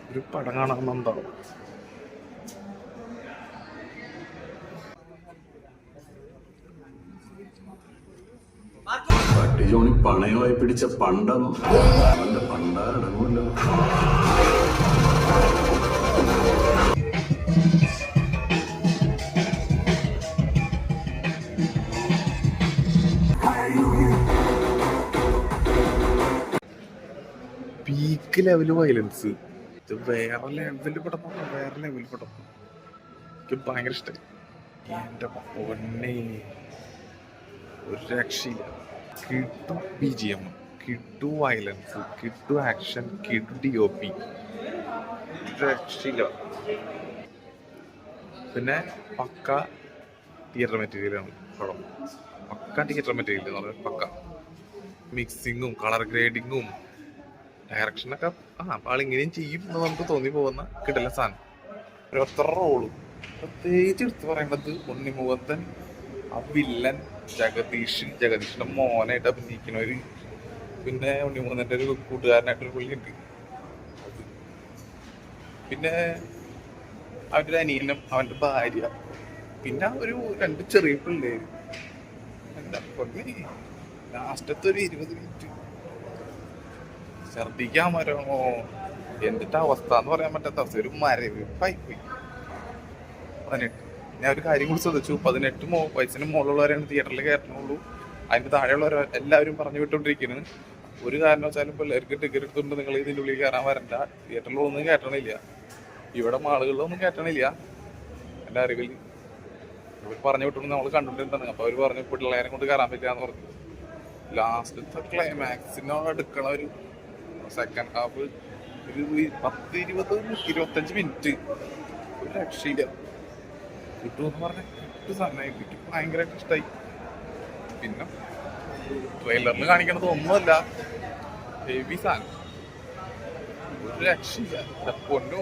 ഒരു പടം കാണാമെന്നുണ്ടാവും. പട്ടി ജോണി പണയമായി പിടിച്ച പണ്ടം അവന്റെ പണ്ടാരടങ്ങുമല്ലോ. Peak level violence. ഇത് വേറെ ലെവല് പടം, വേറെ ലെവല് പടം. എനിക്ക് ഭയങ്കര ഇഷ്ടമായി. എന്റെ പൊന്നെ, ഒരു രക്ഷയില്ല. കിട്ടു BGM, കിട്ടു വയലൻസ്, കിട്ടു ആക്ഷൻ, കിട്ടു DOP, രക്ഷയില്ല. പിന്നെ പക്ക തിയേറ്റർ മെറ്റീരിയലാണ് പടം. പക്ക തിയേറ്റർ മെറ്റീരിയൽ എന്ന് പറഞ്ഞാൽ പക്ക മിക്സിങ്ങും കളർ ഗ്രേഡിങ്ങും ഡയറക്ഷനൊക്കെ ആളിങ്ങനെയും ചെയ്യും എന്ന് നമുക്ക് തോന്നി പോകുന്ന കിട്ടില്ല സാധനം. ഒരൊറ്റ റോളും പ്രത്യേകിച്ച് എടുത്ത് പറയേണ്ടത് ഉണ്ണിമുഖത്തൻ, ആ വില്ലൻ ജഗദീഷിന്റെ മോനായിട്ട് അഭിനയിക്കുന്നവര്. പിന്നെ ഉണ്ണിമുഖത്തന്റെ ഒരു കൂട്ടുകാരനായിട്ടൊരു പുള്ളിയുണ്ട്. പിന്നെ അവന്റെ അനിയനും അവന്റെ ഭാര്യ, പിന്നെ ഒരു 2 ചെറിയ പിള്ളേര്. എന്താ ലാസ്റ്റത്തെ ഒരു 20 മിനിറ്റ് ഛർദിക്കാൻ മരമോ എന്നിട്ട് അവസ്ഥ എന്ന് പറയാൻ പറ്റാത്ത അവസ്ഥ. ഒരു മരവിപ്പായി പോയി. 18 ഞാൻ ഒരു കാര്യം കൂടി ശ്രദ്ധിച്ചു, 18 വയസ്സിന് മുകളിലുള്ളവരാണ് തിയേറ്ററിൽ കയറ്റണുള്ളൂ. അതിന്റെ താഴെയുള്ളവർ എല്ലാവരും പറഞ്ഞു വിട്ടോണ്ടിരിക്കുന്നത് ഒരു കാരണവശാലും പിള്ളേർക്ക് ടിക്കറ്റ് എടുത്തുകൊണ്ട് നിങ്ങൾ ഇതിൻ്റെ ഉള്ളിൽ കയറാൻ വരണ്ട, തിയേറ്ററിലൊന്നും കയറ്റണില്ല, ഇവിടെ മാളുകളിലൊന്നും കയറ്റണില്ല. എൻ്റെ അറിവിൽ അവർ പറഞ്ഞു വിട്ടോണ്ട് നമ്മൾ കണ്ടിട്ടുണ്ടാണ്. അപ്പൊ അവർ പറഞ്ഞു പിള്ളേരെ കൊണ്ട് കയറാൻ പറ്റില്ല എന്ന് പറഞ്ഞു. ലാസ്റ്റത്തെ ക്ലൈമാക്സിനോട് എടുക്കണ ഒരു സെക്കൻഡ് ഹാഫ് ഒരു 10-20-25 മിനിറ്റ് ഒരു രക്ഷയില്ല. കിട്ടുമെന്ന് പറഞ്ഞ കിട്ടു സാധനമായി കിട്ടി. ഭയങ്കരമായിട്ട് ഇഷ്ടമായി. പിന്നെ ട്രെയിലറിൽ കാണിക്കണത് ഒന്നുമല്ല, ഹെവി സാധനം, ഒരു രക്ഷയില്ല. പൊന്നോ.